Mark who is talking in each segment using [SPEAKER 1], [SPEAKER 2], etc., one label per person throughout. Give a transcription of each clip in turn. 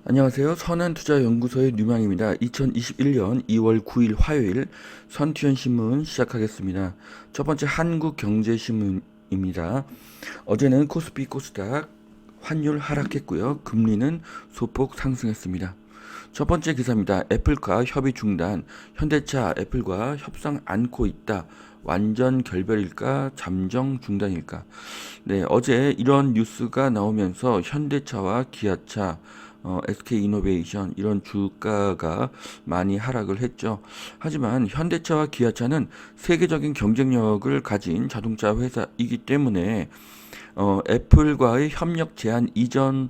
[SPEAKER 1] 안녕하세요. 선한투자연구소의 뉴망입니다. 2021년 2월 9일 화요일 선투연신문 시작하겠습니다. 첫 번째 한국경제신문입니다. 어제는 코스피 코스닥 환율 하락했고요. 금리는 소폭 상승했습니다. 첫 번째 기사입니다. 애플과 협의 중단. 현대차 애플과 협상 않고 있다. 완전 결별일까? 잠정 중단일까? 네, 어제 이런 뉴스가 나오면서 현대차와 기아차, SK이노베이션 이런 주가가 많이 하락을 했죠. 하지만 현대차와 기아차는 세계적인 경쟁력을 가진 자동차 회사이기 때문에 애플과의 협력 제한 이전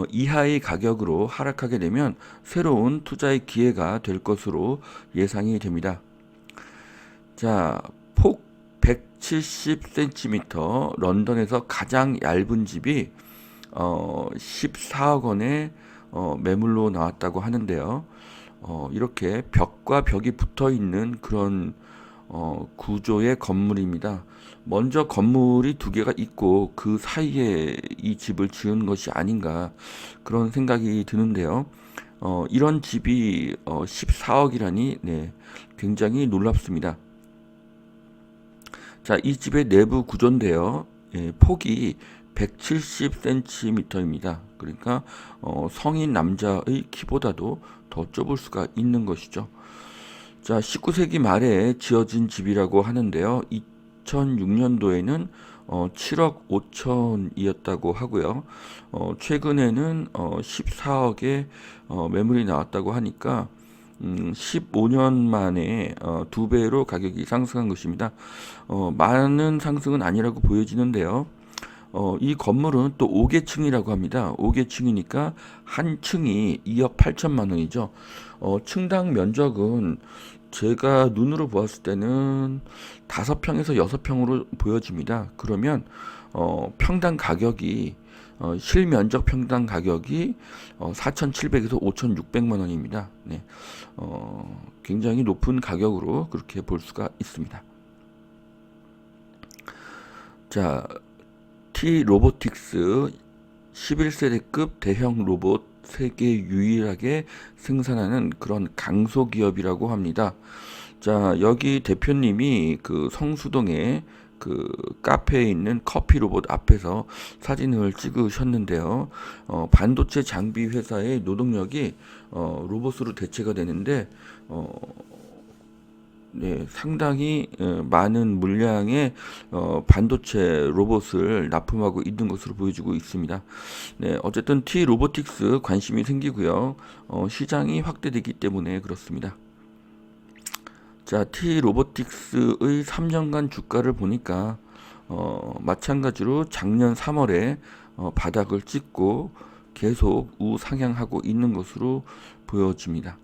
[SPEAKER 1] 이하의 가격으로 하락하게 되면 새로운 투자의 기회가 될 것으로 예상이 됩니다. 자, 폭 170cm 런던에서 가장 얇은 집이 14억 원에 매물로 나왔다고 하는데요. 이렇게 벽과 벽이 붙어 있는 그런 구조의 건물입니다. 먼저 건물이 두 개가 있고 그 사이에 이 집을 지은 것이 아닌가 그런 생각이 드는데요. 이런 집이 14억이라니 네, 굉장히 놀랍습니다. 자, 이 집의 내부 구조인데요. 예, 폭이 170cm입니다. 그러니까 성인 남자의 키보다도 더 좁을 수가 있는 것이죠. 자, 19세기 말에 지어진 집이라고 하는데요. 2006년도에는 7억 5천이었다고 하고요. 최근에는 14억에 매물이 나왔다고 하니까 15년 만에 두 배로 가격이 상승한 것입니다. 많은 상승은 아니라고 보여지는데요. 이 건물은 또 5개층이라고 합니다. 5개층이니까 한 층이 2억 8천만 원이죠. 층당 면적은 제가 눈으로 보았을 때는 5평에서 6평으로 보여집니다. 그러면 평당 가격이 실면적 평당 가격이 4,700에서 5,600만 원입니다. 네. 굉장히 높은 가격으로 그렇게 볼 수가 있습니다. 자, T 로보틱스 11세대급 대형 로봇 세계 유일하게 생산하는 그런 강소기업이라고 합니다. 자, 여기 대표님이 그 성수동에 그 카페에 있는 커피 로봇 앞에서 사진을 찍으셨는데요. 반도체 장비 회사의 노동력이 로봇으로 대체가 되는데 어, 네, 상당히 많은 물량의 반도체 로봇을 납품하고 있는 것으로 보여지고 있습니다. 네, 어쨌든 T 로보틱스 관심이 생기고요. 시장이 확대되기 때문에 그렇습니다. 자, T 로보틱스의 3년간 주가를 보니까 마찬가지로 작년 3월에 바닥을 찍고 계속 우상향하고 있는 것으로 보여집니다.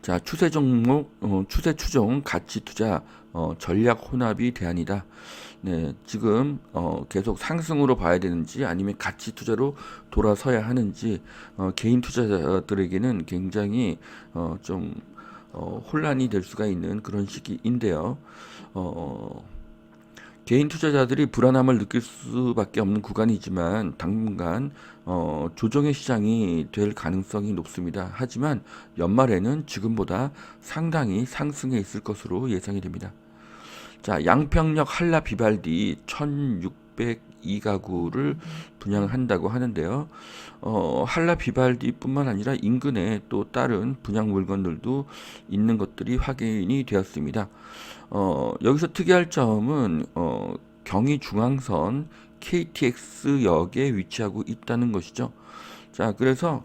[SPEAKER 1] 자, 추세 종목, 추세 추종, 가치 투자, 전략 혼합이 대안이다. 네, 지금 계속 상승으로 봐야 되는지 아니면 가치 투자로 돌아서야 하는지 개인 투자자들에게는 굉장히 좀 혼란이 될 수가 있는 그런 시기인데요. 어, 개인 투자자들이 불안함을 느낄 수밖에 없는 구간이지만 당분간 조정의 시장이 될 가능성이 높습니다. 하지만 연말에는 지금보다 상당히 상승해 있을 것으로 예상이 됩니다. 자, 양평역 한라 비발디 1602가구를 분양한다고 하는데요. 한라 비발디뿐만 아니라 인근에 또 다른 분양 물건들도 있는 것들이 확인이 되었습니다. 여기서 특이할 점은 경의중앙선 KTX역에 위치하고 있다는 것이죠. 자, 그래서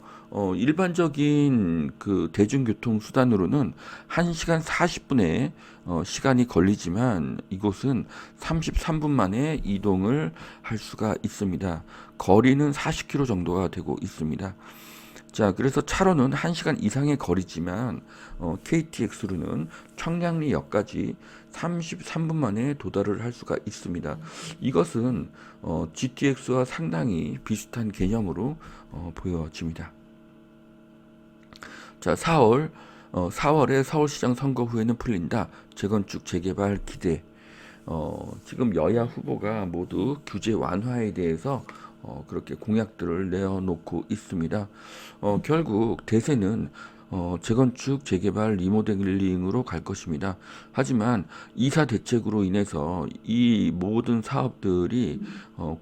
[SPEAKER 1] 일반적인 그 대중교통 수단으로는 1시간 40분의 시간이 걸리지만 이곳은 33분 만에 이동을 할 수가 있습니다. 거리는 40km 정도가 되고 있습니다. 자, 그래서 차로는 1시간 이상의 거리지만 KTX로는 청량리역까지 33분 만에 도달을 할 수가 있습니다. 이것은 GTX와 상당히 비슷한 개념으로 보여집니다. 자, 4월에 서울시장 선거 후에는 풀린다. 재건축 재개발 기대. 지금 여야 후보가 모두 규제 완화에 대해서 그렇게 공약들을 내어놓고 있습니다. 결국 대세는 재건축, 재개발, 리모델링으로 갈 것입니다. 하지만 이사 대책으로 인해서 이 모든 사업들이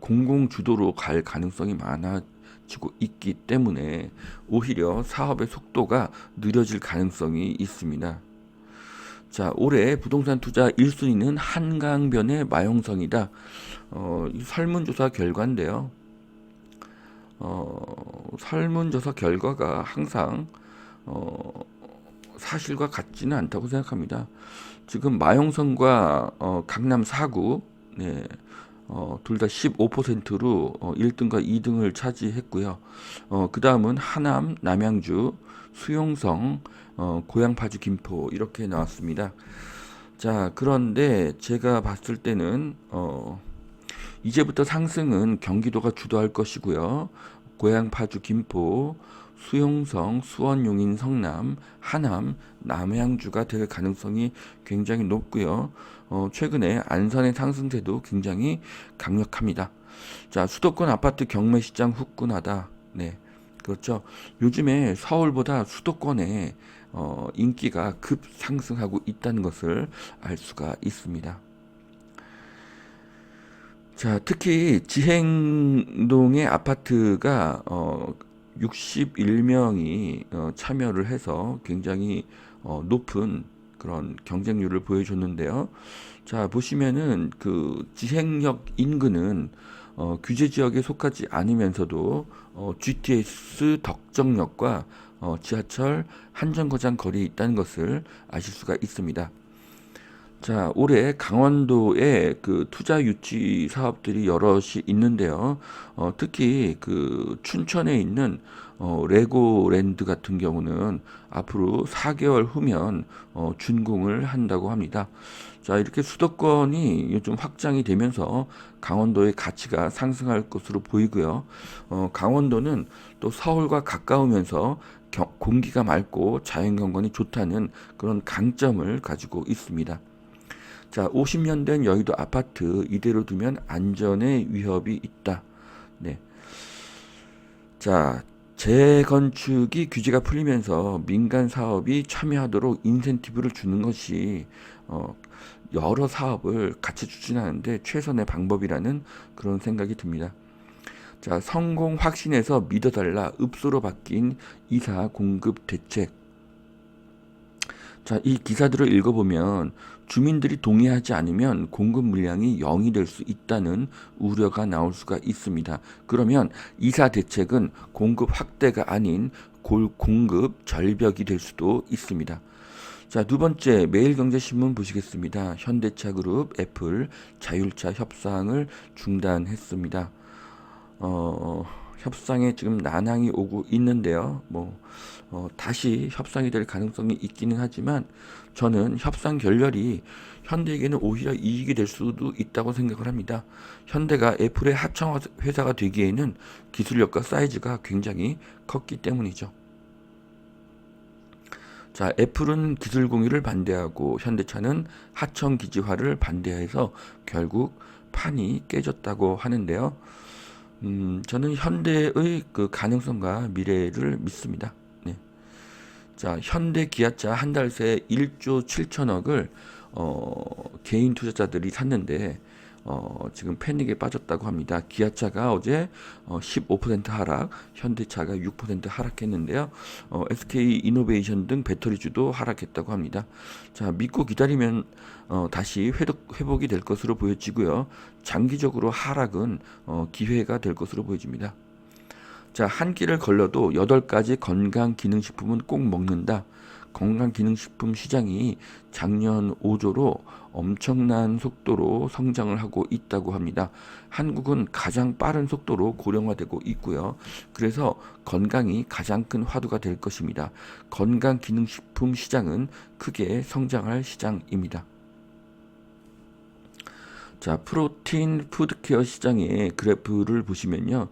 [SPEAKER 1] 공공 주도로 갈 가능성이 많아지고 있기 때문에 오히려 사업의 속도가 느려질 가능성이 있습니다. 자, 올해 부동산 투자 1순위는 한강변의 마용성이다. 이 설문조사 결과인데요. 설문조사 결과가 항상 사실과 같지는 않다고 생각합니다. 지금 마용성과 강남 4구, 네, 둘 다 15%로 1등과 2등을 차지했고요. 그 다음은 하남, 남양주, 수용성, 고양, 파주, 김포 이렇게 나왔습니다. 자, 그런데 제가 봤을 때는 이제부터 상승은 경기도가 주도할 것이고요. 고양, 파주, 김포, 수용성, 수원, 용인, 성남, 하남, 남양주가 될 가능성이 굉장히 높고요. 최근에 안산의 상승세도 굉장히 강력합니다. 자, 수도권 아파트 경매 시장 후끈하다. 네, 그렇죠. 요즘에 서울보다 수도권의 인기가 급 상승하고 있다는 것을 알 수가 있습니다. 자, 특히 지행동의 아파트가 61명이 참여를 해서 굉장히 높은 그런 경쟁률을 보여줬는데요. 자, 보시면은 그 지행역 인근은 규제 지역에 속하지 않으면서도 GTS 덕정역과 지하철 한정거장 거리에 있다는 것을 아실 수가 있습니다. 자, 올해 강원도에 그 투자 유치 사업들이 여럿이 있는데요. 특히 그 춘천에 있는 레고랜드 같은 경우는 앞으로 4개월 후면 준공을 한다고 합니다. 자, 이렇게 수도권이 요즘 확장이 되면서 강원도의 가치가 상승할 것으로 보이고요. 강원도는 또 서울과 가까우면서 공기가 맑고 자연경관이 좋다는 그런 강점을 가지고 있습니다. 자, 50년 된 여의도 아파트 이대로 두면 안전에 위협이 있다. 네. 자, 재건축이 규제가 풀리면서 민간 사업이 참여하도록 인센티브를 주는 것이 여러 사업을 같이 추진하는데 최선의 방법이라는 그런 생각이 듭니다. 자, 성공 확신에서 믿어달라 읍소로 바뀐 이사 공급 대책. 자, 이 기사들을 읽어보면 주민들이 동의하지 않으면 공급 물량이 0이 될 수 있다는 우려가 나올 수가 있습니다. 그러면 이사 대책은 공급 확대가 아닌 공급 절벽이 될 수도 있습니다. 자, 두 번째 매일경제신문 보시겠습니다. 현대차그룹, 애플, 자율차 협상을 중단했습니다. 협상에 지금 난항이 오고 있는데요. 다시 협상이 될 가능성이 있기는 하지만 저는 협상 결렬이 현대에게는 오히려 이익이 될 수도 있다고 생각을 합니다. 현대가 애플의 하청 회사가 되기에는 기술력과 사이즈가 굉장히 컸기 때문이죠. 자, 애플은 기술 공유를 반대하고 현대차는 하청 기지화를 반대해서 결국 판이 깨졌다고 하는데요. 저는 현대의 그 가능성과 미래를 믿습니다. 네. 자, 현대 기아차 한 달 새 1조 7천억을 개인 투자자들이 샀는데 지금 패닉에 빠졌다고 합니다. 기아차가 어제 15% 하락, 현대차가 6% 하락했는데요. SK 이노베이션 등 배터리주도 하락했다고 합니다. 자, 믿고 기다리면 다시 회복이 될 것으로 보여지고요. 장기적으로 하락은 기회가 될 것으로 보여집니다. 자, 한 끼를 걸러도 8가지 건강기능식품은 꼭 먹는다. 건강기능식품 시장이 작년 5조로 엄청난 속도로 성장을 하고 있다고 합니다. 한국은 가장 빠른 속도로 고령화되고 있고요. 그래서 건강이 가장 큰 화두가 될 것입니다. 건강기능식품 시장은 크게 성장할 시장입니다. 자, 프로틴 푸드케어 시장의 그래프를 보시면요.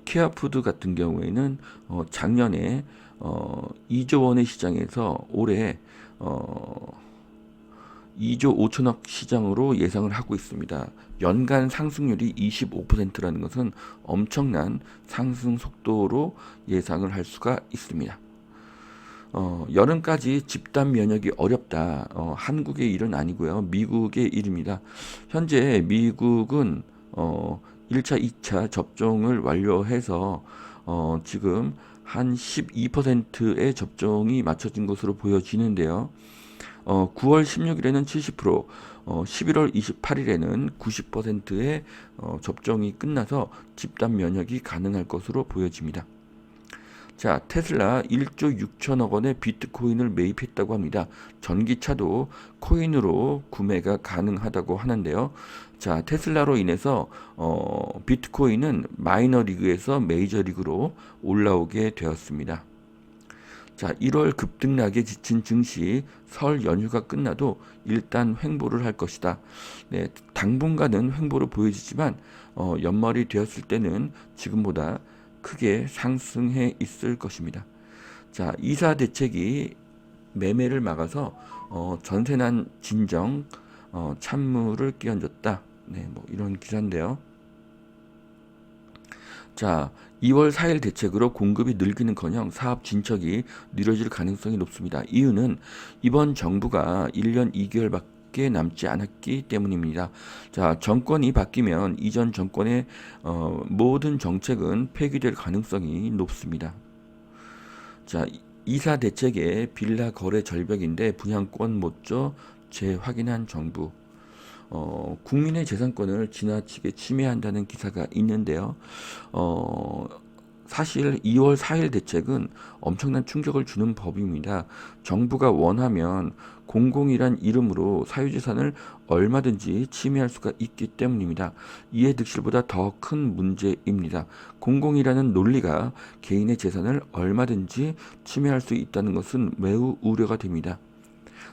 [SPEAKER 1] 케어푸드 같은 경우에는 작년에 2조 원의 시장에서 올해 2조 5천억 시장으로 예상을 하고 있습니다. 연간 상승률이 25%라는 것은 엄청난 상승 속도로 예상을 할 수가 있습니다. 여름까지 집단 면역이 어렵다. 한국의 일은 아니고요. 미국의 일입니다. 현재 미국은 1차, 2차 접종을 완료해서 지금 한 12%의 접종이 맞춰진 것으로 보여지는데요. 9월 16일에는 70%, 11월 28일에는 90%의 접종이 끝나서 집단 면역이 가능할 것으로 보여집니다. 자, 테슬라 1조 6천억 원의 비트코인을 매입했다고 합니다. 전기차도 코인으로 구매가 가능하다고 하는데요. 자, 테슬라로 인해서 비트코인은 마이너리그에서 메이저리그로 올라오게 되었습니다. 자, 1월 급등락에 지친 증시 설 연휴가 끝나도 일단 횡보를 할 것이다. 네, 당분간은 횡보를 보여지지만 연말이 되었을 때는 지금보다 크게 상승해 있을 것입니다. 자, 이사 대책이 매매를 막아서 전세난 진정 찬물을 끼얹었다. 네, 뭐 이런 기사인데요. 자, 2월 4일 대책으로 공급이 늘기는커녕 사업 진척이 느려질 가능성이 높습니다. 이유는 이번 정부가 1년 2개월밖에 남지 않았기 때문입니다. 자, 정권이 바뀌면 이전 정권의 모든 정책은 폐기될 가능성이 높습니다. 자, 이사 대책의 빌라 거래 절벽인데 분양권 못 줘 재확인한 정부. 국민의 재산권을 지나치게 침해한다는 기사가 있는데요. 사실 2월 4일 대책은 엄청난 충격을 주는 법입니다. 정부가 원하면 공공이란 이름으로 사유재산을 얼마든지 침해할 수가 있기 때문입니다. 이해득실보다 더 큰 문제입니다. 공공이라는 논리가 개인의 재산을 얼마든지 침해할 수 있다는 것은 매우 우려가 됩니다.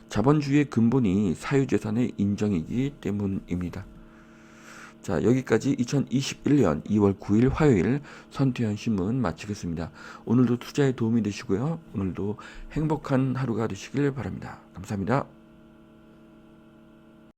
[SPEAKER 1] 자본주의의 근본이 사유재산의 인정이기 때문입니다. 자, 여기까지 2021년 2월 9일 화요일 선태현 신문 마치겠습니다. 오늘도 투자에 도움이 되시고요. 오늘도 행복한 하루가 되시길 바랍니다. 감사합니다.